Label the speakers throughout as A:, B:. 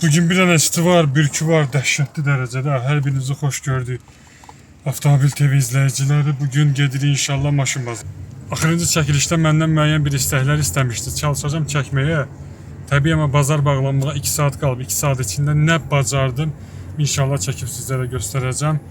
A: Bugün bir dənəsi var, bürkü var, dəhşətli dərəcədə. Hər birinizi xoş gördük. Avtomobil TV izləyiciləri, bugün gedirik inşallah maşın bazarı. Axırıncı çəkilişdə məndən müəyyən bir istəklər istəmişdi. Çalışacağım çəkməyə. Təbii amma bazar bağlanmağa 2 saat qalıb. 2 saat içində nə bacardım, inşallah çəkib sizlərə göstərəcəm.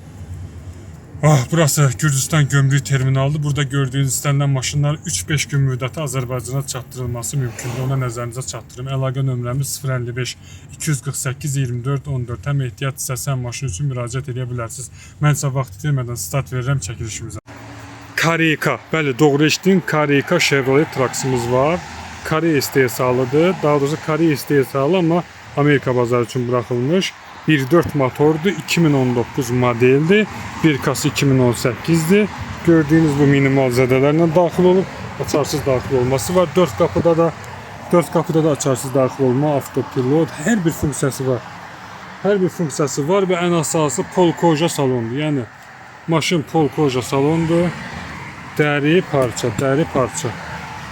A: Burası Gürcüstan Gömrük Terminalıdır. Burada gördüyünüz istənilən maşınlar 3-5 gün müddəti Azərbaycana çatdırılması mümkündür. Ona nəzərinizə çatdırım. Əlaqə nömrəmiz 055 248 24 14. Həm ehtiyat istəsən maşın üçün müraciət edə bilərsiniz. Mən isə vaxt itirmədən start verirəm çəkilişimizə. Karika, bəli, doğru eşitdin. Karika Chevrolet Traxımız var. Kore istehsalıdır. Daha doğrusu Kore istehsalı ama Amerika bazarı için bırakılmış. 1.4 motordu, 2019 modeldi, 1 kası 2018'di. Gördüğünüz bu minimal zədelərlə daxil olub, açarsız daxil olması var. 4 kapıda da açarsız daxil olma, avtopilot, hər bir funksiyası var. Hər bir funksiyası var və ən əsası polkoja salondur. Yəni maşın polkoja salondur. Dəri parça.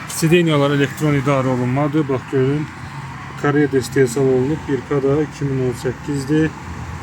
A: Sideniyalar elektron idarə olunmadır. Bax görün. Kore'de istehsal olunub, bir kada 2018'di.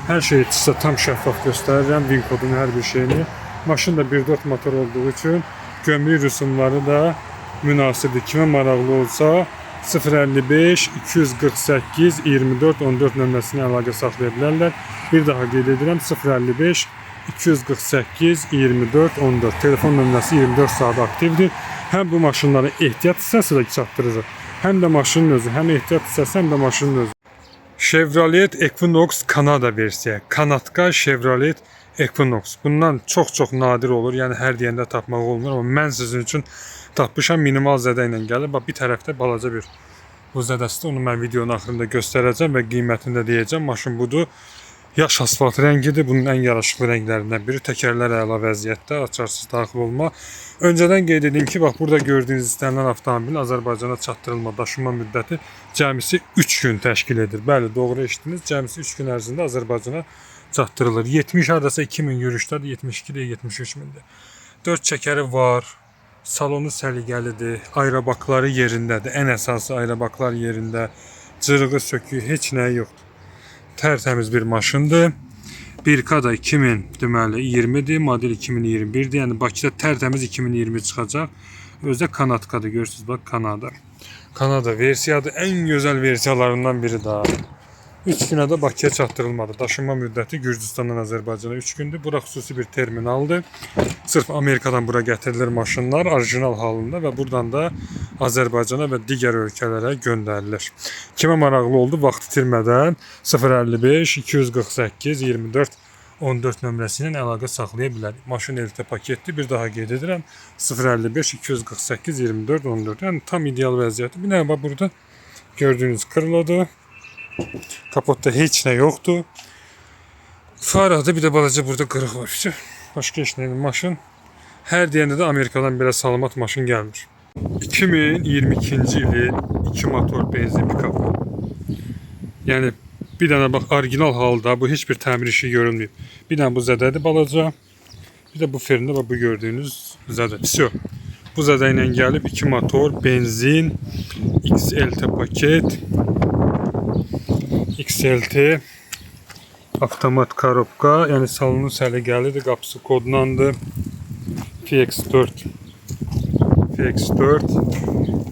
A: Her şey sizə tam şəffaf göstərirəm, VIN kodunu, hər bir şeyini. Maşın da 1.4 motor olduğu üçün gömrük rüsumları da münasibdir. Kimə maraqlı olsa 055 248 24 14 nömrəsinə əlaqə saxlaya bilərlər. Bir daha qeyd edirəm, 055 248 24 14. Telefon nömrəsi 24 saat aktivdir. Həm bu maşınlara ehtiyat hissəsi də çatdıracaq. Hem de maşının özü, hem ehtiyat hissəsi, hem de maşının özü. Chevrolet Equinox Kanada versiya. Kanadka Chevrolet Equinox. Bundan çox nadir olur. Yəni hər deyəndə tapmaq olmur. Amma mən sizin üçün tapmışam, minimal zədə ilə gəlir. Bax, bir tərəfdə balaca bir bu zədəsi, onu mən videonun axırında göstərəcəm və qiymətini də deyəcəm. Maşın budur. Yaş asfalt rəngidir. Bunun ən yaraşıqlı rənglərindən biri. Təkərlər əla vəziyyətdə, açarsız daxil olma. Önceden qeyd edeyim ki, bax burada gördüyünüz istənilən avtomobil Azərbaycana çatdırılma, daşınma müddəti cəmisi 3 gün təşkil edir. Bəli, doğru eşitdiniz. Cəmisi 3 gün ərzində Azərbaycana çatdırılır. 70 hardasa 2000 yürüşdədir, 72 də 73 mindir. 4 çəkəri var. Salonu səliqəlidir. Ayrabakları yerindədir. Ən əsası ayrabaklar yerində. Cırığı söküyü, heç nəyi yoxdur. Tərtəmiz bir maşındır. 1K da 2020'dir, model 2021'dir. Yəni Bakıda tərtəmiz 2020 çıxacaq. Özdə Kanadkadır, görürsünüz bax, Kanada versiyadır. Ən gözəl versiyalarından biri daha. 3 günə də Bakıya çatdırılmadı. Daşınma müddəti Gürcüstandan Azərbaycana 3 gündür. Bura xüsusi bir terminaldır. Sırf Amerikadan bura gətirilir maşınlar orijinal halında və buradan da Azərbaycana və digər ölkələrə göndərilir. Kimə maraqlı oldu, vaxt itirmədən 055 248 24 14 nömrəsi ilə əlaqə saxlaya bilər. Maşın elitə paketdir. Bir daha qeyd edirəm. 055 248 24 14. Yəni tam ideal vəziyyəti. Bir nə bax burada gördüyünüz krılodur. Kapotda heç nə yoxdur. Farada bir də balaca burada qırıq var. Başqa heç nə. Maşın hər deyəndə də Amerikadan belə salamat maşın gəlmir. 2022-ci ilin 2 motor benzin pikap. Yəni bir dənə bax orijinal halda, bu heç bir təmir işi görünməyib. Bir dənə bu zədədir balaca. Bir də bu ferində bax bu gördüyünüz zədə. Всё. Bu zədə ilə gəlib 2 motor benzin XLT paket. XLT avtomat korobka, yəni salonu səliqəlidir, qapısı kodlandı. FX4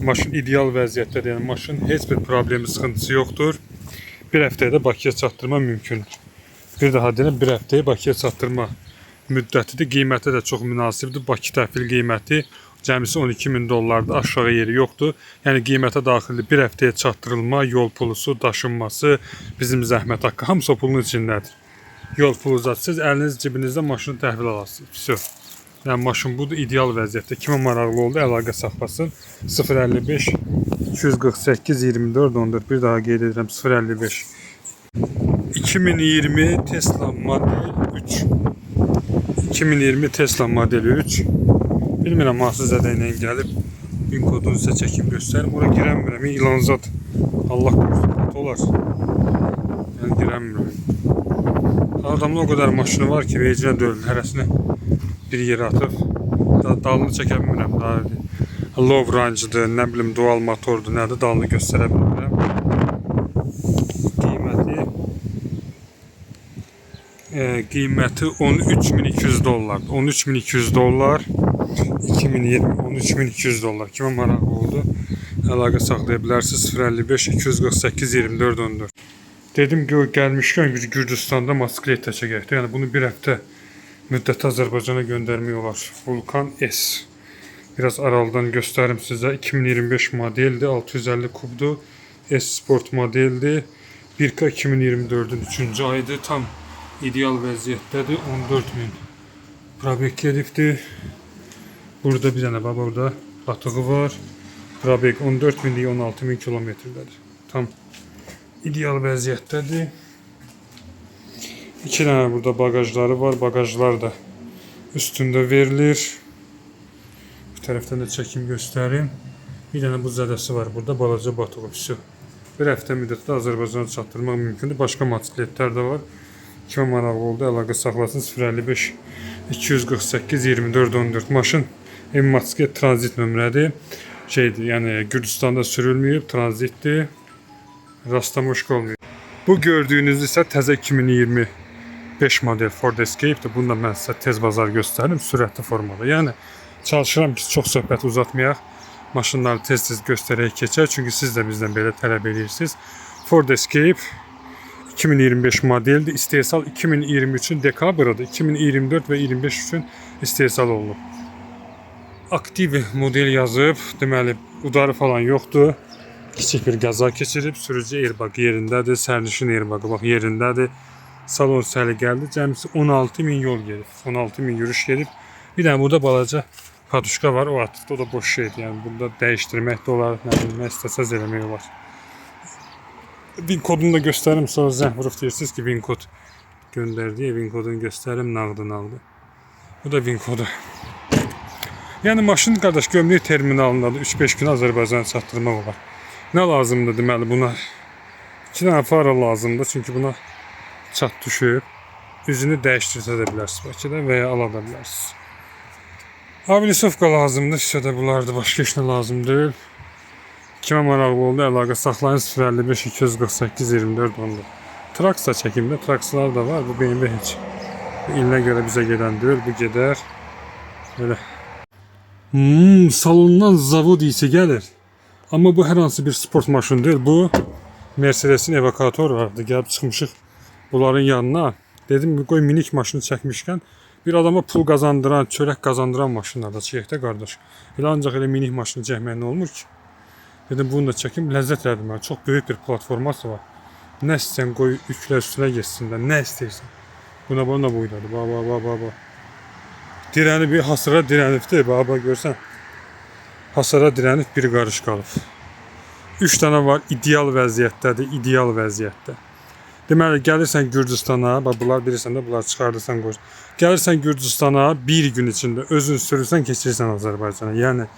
A: maşın ideal vəziyyətdədir, yəni maşın heç bir problemi, sıxıntısı yoxdur. Bir həftəyə də Bakıya çatdırma mümkündür. Bir daha deyirəm, bir həftəyə Bakıya çatdırma müddətidir. Qiyməti də çox münasibdir. Bakı təhvil qiyməti cəmisi 12.000 dollardır, aşağı yeri yoxdur. Yəni qiymətə daxildir. Bir həftəyə çatdırılma, yol pulusu, daşınması, bizim zəhmət haqqı hamısı o pulun içindədir. Yol pulu zatsız, əliniz cibinizdə maşını təhvil alarsınız. Всё. Yəni maşın budur, ideal vəziyyətdə. Kimə maraqlı oldu, əlaqə saxlasın. 055 248 24 14. Bir daha qeyd edirəm, 055 2020 Tesla Model 3. 2020 Tesla Model 3. Bilmirəm hansı zədə ilə gəlib. VIN kodunu sizə çəkib göstərim. Ora girəmirəm. İlanzad. Allah qorusun. Olar. Yəni girəmirəm. Adamın o qədər maşını var ki, vecinə döyülür. Hərəsini bir yerə atıb. Dalını çəkə bilmirəm. Low range'dır, nə bilim dual motordur, nədir, dalını göstərə bilmirəm. Qiyməti Qiyməti 13.200 dollar. 13.200 dollar. 2020 13.200 dollar. Kimə maraqlı oldu? Əlaqə saxlaya bilərsiniz. 055 248 24 14. Dedim ki, gəlmişkən biz Gürcüstanda motosiklet çəkək. Yəni bunu bir həftə müddət Azərbaycana göndərmək olar. Vulkan S. Biraz aralıdan göstərim sizə. 2025 modeldir. 650 kubdur. S Sport modeldir. 1K 2024'ün 3. ayıdır. Tam ideal vəziyyətdədir. 14.000 probek gedibdir. Burada bir dənə var. Burada batığı var. Probek 14.000 değil 16.000 kilometrdədir. Tam ideal vəziyyətdədir. 2 dənə burada bagajları var. Bagajlar da üstündə verilir. Bir tərəfdən də çəkim göstərim. Bir dənə bu zədəsi var. Burada balaca batığı. Bir həftə müddətdə Azərbaycana çatdırmaq mümkündür. Başqa motosikletlər də var. Kimə maraqlı oldu, əlaqə saxlasın. 055 248 24 14. Maşın motosiklet tranzit nömrədir. Şeydir, yəni Gürcüstanda sürülməyib, tranzitdir. Rastlamışıq olmuyor. Bu gördüyünüz isə təzə 2025 model Ford Escape'dir. Bunu da mən sizə tez bazar göstərim, sürətli formada. Yəni çalışıram ki, çox söhbət uzatmayaq. Maşınları tez-tez göstərək keçək. Çünki siz də bizdən belə tələb edirsiniz. Ford Escape 2025 modeldir. İstehsal 2023'ün dekabrıdır. 2024 və 25 üçün istehsal olunub. Aktiv model yazıb. Deməli, udarı falan yoxdur. Kiçik bir qəza keçirib. Sürücü airbag yerindədir. Sərnişin airbagı bax yerindədir. Salon səliqəlidir. Cəmisi 16.000 yol gedib. 16.000 yürüş gedib. Bir dənə burada balaca patuşka var, o atıqda, o da boş şeydir. Yəni burada dəyişdirmək də olar, nə bilmək istəsəz eləmək olar. Vin kodunu da göstərim, sonra zəng vurub deyirsiniz ki, vin kod göndərdi. Vin kodunu göstərim, nağdı. Bu da vin kodu. Yəni maşın qardaş gömrük terminalındadır. 3-5 gün Azərbaycana çatdırmaq olar. Nə lazımdır deməli buna? 2 dənə fara lazımdır, çünki buna çat düşüb. Üzünü dəyişdirsə də bilərsiniz Bakıda və ya ala da bilərsiniz. Abilisovka lazımdır, şişədə bunlardır, başqa heç nə lazım deyil. Kimə maraqlı oldu, əlaqə saxlayın 055 248 24 14. Traks da çəkimdə, trakslar da var, bu BMW heç. Bu ilinə görə bizə gedən deyil, bu gedər. Belə. Salondan zavod isi gəlir. Amma bu hər hansı bir sport maşını deyil, bu Mercedes'in evakatoru vardı, gəlib çıxmışıq bunların yanına. Dedim, qoy minik maşını çəkmişkən, bir adama pul qazandıran, çörək qazandıran maşınlarda çəkək də qardaş. Elə ancaq elə minik maşını çəkmək nə olmur ki? Dedim, bunu da çəkim, ləzzət elədim mən. Çox böyük bir platforması var. Nə istəyən qoy yüklə üstünə geçsin də, nə istəyirsən. Buna buydadır, baba. Dirənib, bir hasara dirənibdir, baba görsən. Hasara dirənib, bir qarış qalıb. 3 dənə var, ideal vəziyyətdədir, ideal vəziyyətdə. Deməli, gəlirsən Gürcüstana, bax bunlar bilirsən də, bunlar çıxardırsan qoy. Gəlirsən Gürcüstana, bir gün içində özün sürürsən, keçirsən Azərbaycana. Yəni,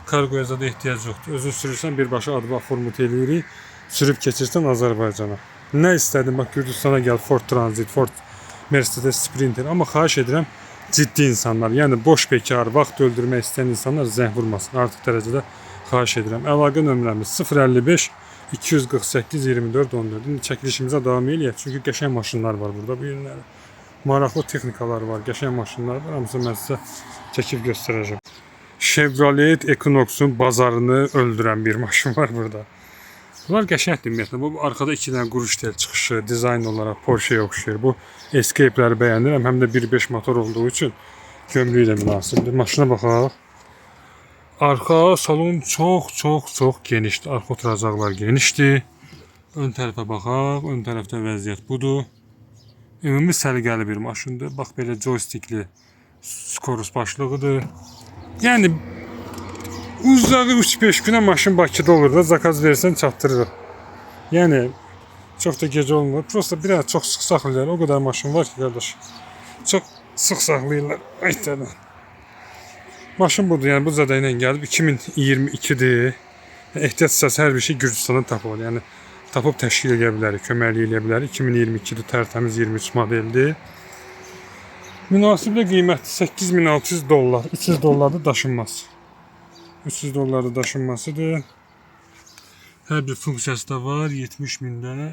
A: kargoya da ehtiyac yoxdur. Özün sürürsən, birbaşa adva formut eləyirik, sürüb keçirsən Azərbaycana. Nə istədin, bax Gürcüstana gəl, Ford Transit, Ford Mercedes Sprinter. Amma xahiş edirəm, ciddi insanlar, yəni boş bekar, vaxt öldürmək istəyən insanlar zəng vurmasın. Artıq dərəcədə xahiş edirəm. Əlaqə nömrəmiz 055 248 24 14. İndi çəkilişimizə davam eləyək. Çünki qəşəng maşınlar var burada bu günlərdə. Maraqlı texnikalar var, qəşəng maşınlar var. Hamısını mən sizə çəkib göstərəcəm. Chevrolet Equinox'un bazarını öldürən bir maşın var burada. Bunlar qəşəngdir ümumiyyətlə. Bu arxada 2 dənə Quruştel çıxışı, dizayn olaraq Porsche'yə oxşayır. Bu Escape'ləri bəyənirəm. Həm də 1.5 motor olduğu üçün gömrüyü ilə münasibdir. Maşına baxaq. Arxa salon çox genişdir. Arxa oturacaqlar genişdir. Ön tərəfə baxaq. Ön tərəfdə vəziyyət budur. Ümumi səliqəli bir maşındır. Bax belə joystickli skorus başlığıdır. Yəni uzağı 3-5 günə maşın Bakıda olur da zakaz versən çatdırırıq. Yəni çox da gecə olmur. Prosta bir çox sıx saxlayırlar. O qədər maşın var ki qardaş. Çox sıx saxlayırlar. Aytədən. Maşın budur, yəni bu zədə ilə gəlib 2022'dir. Ehtiyac əsas hər bir şey Gürcüstandan tapılır. Yəni tapıb təşkil edə bilərik, köməklik edə bilərik. 2022'dir, tərtəmiz 23 modeldir. Münasiblə qiyməti 8600 dollar, 300 dollar da daşınmaz. 300 dollar da daşınmasıdır. Hər bir funksiyası da var, 70.000'də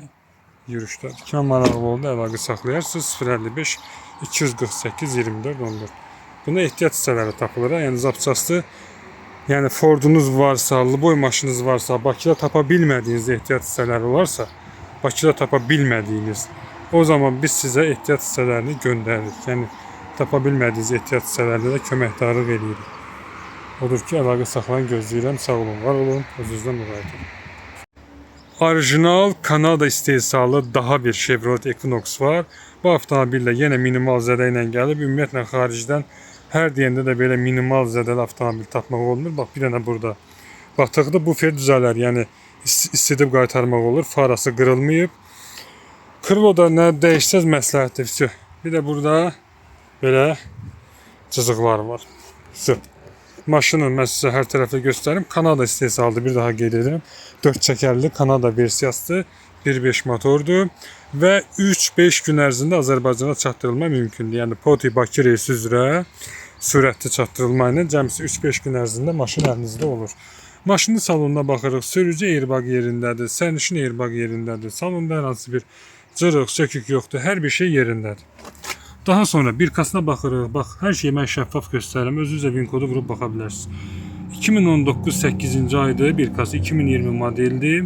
A: yürüşlər. Kimə maraqlı oldu, əlaqə saxlayarsınız 055 248 24 14. Buna ehtiyac hissələri tapılır. Yəni zapçası, yəni Fordunuz varsa, Luboy maşınınız varsa, Bakıda tapa bilmədiyiniz ehtiyac hissələri olarsa, Bakıda tapa bilmədiyiniz, o zaman biz sizə ehtiyac hissələrini göndəririk. Yəni tapa bilmədiyiniz ehtiyac hissələrinə də köməkdarlıq edirik. Odur ki, əlaqə saxlayın, gözləyirəm. Sağ olun, var olun, özünüzdən müraciət edin. Orijinal Kanada istehsalı daha bir Chevrolet Equinox var. Bu avtomobillə yenə minimal zədə ilə gəlib. Ümumiyyətlə xaricdən hər deyəndə də belə minimal zədəli avtomobil tapmaq olmur. Bax, bir dənə burada batıqda bufer düzələr, yəni istidib qaytarmaq olur. Farası qırılmayıb. Krıloda nə dəyişsəz məsləhətdir. Bir də burada belə cızıqlar var. Maşını mən sizə hər tərəfdə göstərim. Kanada istehsalıdır, bir daha qeyd edirəm. 4 çəkərli Kanada versiyasıdır. 1.5 motordur və 3-5 gün ərzində Azərbaycana çatdırılma mümkündür. Yəni Poti Bakı reysi üzrə sürətli çatdırılma ilə cəmsi 3-5 gün ərzində maşın əlinizdə olur. Maşının salonuna baxırıq. Sürücü airbag yerindədir, sərnişin airbag yerindədir. Salonda hər hansı bir cırıq, sökük yoxdur. Hər bir şey yerindədir. Daha sonra birkasına baxırıq. Bax, hər şeyi mən şəffaf göstərirəm. Özünüzə VIN kodu vurub baxa bilərsiniz. 2019 8-ci aydır. Birkası 2020 modeldir.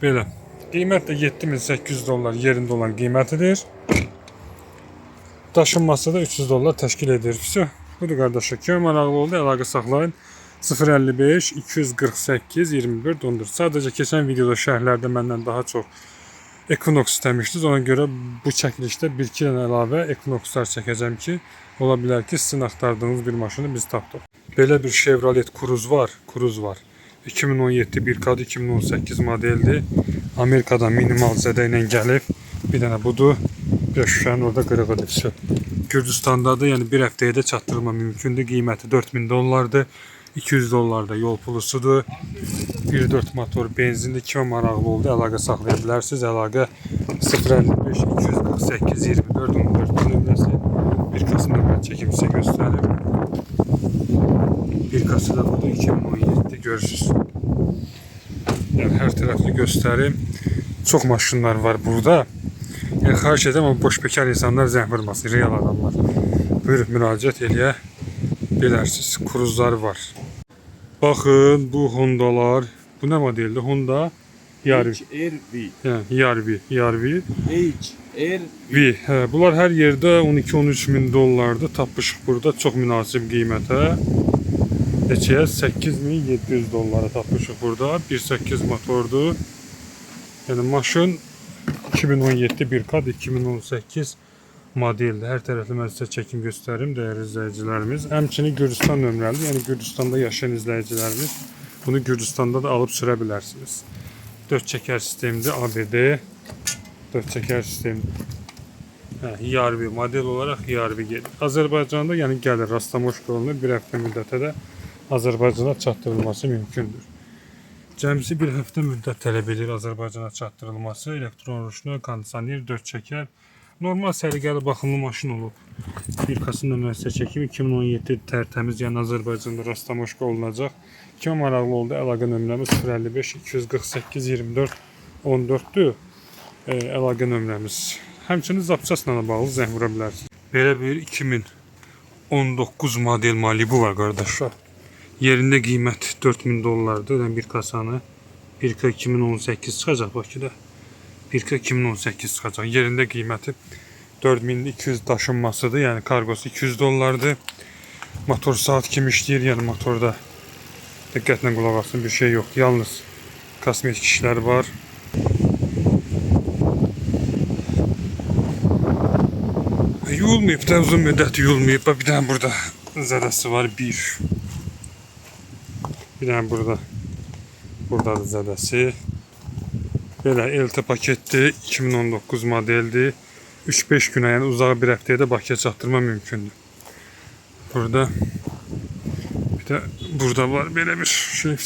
A: Belə. Qiymət də 7800 dollar yerində olan qiymətidir. Daşınması da 300 dollar təşkil edir. Budur qardaşlar. Kimə maraqlı oldu, əlaqə saxlayın. 055 248 24 14. Sadəcə keçən videoda şərhlərdə məndən daha çox Equinox istəmişdiniz. Ona görə bu çəkilişdə 1-2 dənə əlavə Equinoxlar çəkəcəm ki, ola bilər ki, sizin axtardığınız bir maşını biz tapdıq. Belə bir Chevrolet Cruze var. 2017 1.4 2018 modeldir. Amerikadan minimal zədə ilə gəlib. Bir dənə budur. Bir şüşənin orada qırığıdır. Gürcüstandadır. Yəni bir həftəyə də çatdırılma mümkündür. Qiyməti 4000 dollardır. 200 dollar da yol pulusudur. 1.4 motor benzinli. Kimə maraqlı oldu, əlaqə saxlaya bilərsiniz. Əlaqə 055 248 24 14 nömrəsi. Birkasını mən çəkim sizə göstərim. Birkası da budur, 2017 görürsünüz. Yəni hər tərəfli göstərim. Çox maşınlar var burada. Yəni xahiş edirəm, amma boş bekar insanlar zəng vurmasın, real adamlar. Buyurub müraciət eləyə bilərsiniz. Cruzlar var. Baxın, bu Hondalar. Bu nə modeldir? Honda HR-V. HR-V. Bunlar hər yerdə 12-13 min dollardır. Tapmışıq burada çox münasib qiymətə. Neçəyə? 8700 dollara tapmışıq burada. 1.8 motordur. Yəni maşın 2017 1.4 2018 modeldir. Hər tərəfli mən sizə çəkim göstərim, dəyərli izləyicilərimiz. Həmçinin Gürcüstan nömrəli, yəni Gürcüstanda yaşayan izləyicilərimiz bunu Gürcüstanda da alıb sürə bilərsiniz. 4 çəkər sistemdir, ABD 4 çəkər sistemdir. HR-V model olaraq HR-V gedir. Azərbaycanda yəni gəlir, rastlamoşka olunur. Bir həftə müddətə də Azərbaycana çatdırılması mümkündür. Cəmsi bir həftə müddət tələb edir Azərbaycana çatdırılması. Elektron ruşlu, kondisioner, 4 çəkər. Normal səliqəli baxımlı maşın olub. Birkasını da mən sizə çəkim. 2017 tərtəmiz, yəni Azərbaycanda rastlamoşka olunacaq. Kimə maraqlı oldu, əlaqə nömrəmiz 055 248 24 14-dür. Əlaqə nömrəmiz. Həmçinin zapçasla da bağlı zəng vura bilərsiniz. Belə bir 2019 model Malibu var qardaşlar. Yerində qiymət 4000 dollardır. Bir kasanı 1.4 2018 çıxacaq Bakıda. 1.4 2018 çıxacaq. Yerində qiyməti 4200 daşınmasıdır. Yəni kargosu 200 dollardır. Motor saat kimi işləyir. Yəni motorda diqqətlə qulaq asın, bir şey yox. Yalnız kosmetik işlər var. Yuyulmayıb da, uzun müddət yuyulmayıb. Bir dənə burada zədəsi var, bir dənə burada. Burada da zədəsi. Belə LT paketdir, 2019 modeldir. 3-5 günə, yəni uzağı bir həftəyə də Bakıya çatdırma mümkündür. Burada bir də burada var belə bir şey.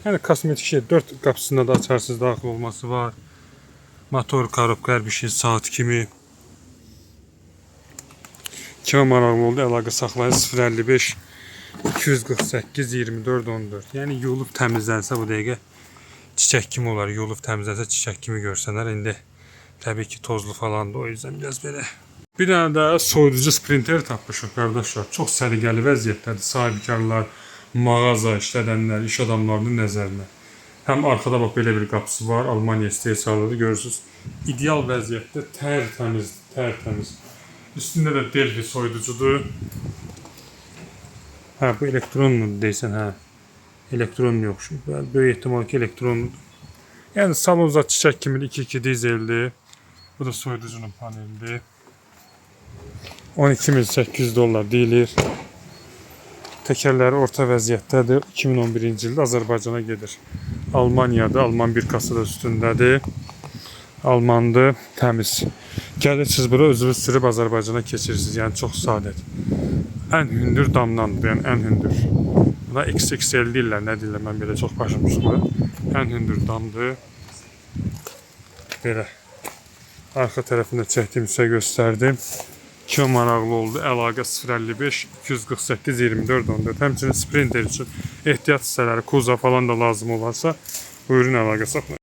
A: Yəni kosmetik şey, 4 qapısında da açarsız daxil olması var. Motor, korobka, hər bir şey saat kimi. Kimə maraqlı oldu, əlaqə saxlayın 055 248 24 14. Yəni yuyulub təmizlənsə bu dəqiqə çiçək kimi olar. Yolub təmizləsə çiçək kimi görsənər. İndi təbii ki tozlu falandır. O yüzden biraz belə. Bir dənə də soyuducu sprinter tapmışıq qardaşlar. Çox səliqəli vəziyyətdədir. Sahibkarlar, mağaza işlədənlər, iş adamlarının nəzərinə. Həm arxada bax belə bir qapısı var. Almaniya istehsalıdır, görürsünüz. İdeal vəziyyətdə tərtəmiz. Üstündə də Delphi soyuducudur. Hə, bu elektronludur deysən, hə. Elektron yox. Böyük ehtimal ki elektronludur. Yəni salonza çiçək kimidir, 2.2 dizeldir. Bu da soyuducunun panelidir. 12.800 dollar deyilir. Təkərləri orta vəziyyətdədir. 2011-ci ildə Azərbaycana gedir. Almaniyadır, Alman bir kasa da üstündədir. Almandır, təmiz. Gəlirsiniz bura, özünüz sürüb Azərbaycana keçirirsiniz. Yəni çox sadədir. Ən hündür damdandır, yəni ən hündür. Buna XXL deyirlər, nə deyirlər, mən belə çox başım çıxdı. Ən hündür damdır. Belə. Arxa tərəfində çəkdiyim sizə göstərdim. Kim maraqlı oldu, əlaqə 055 248 24 14. Həmçinin sprinter üçün ehtiyat hissələri, kuza falan da lazım olarsa, buyurun əlaqə saxlayın.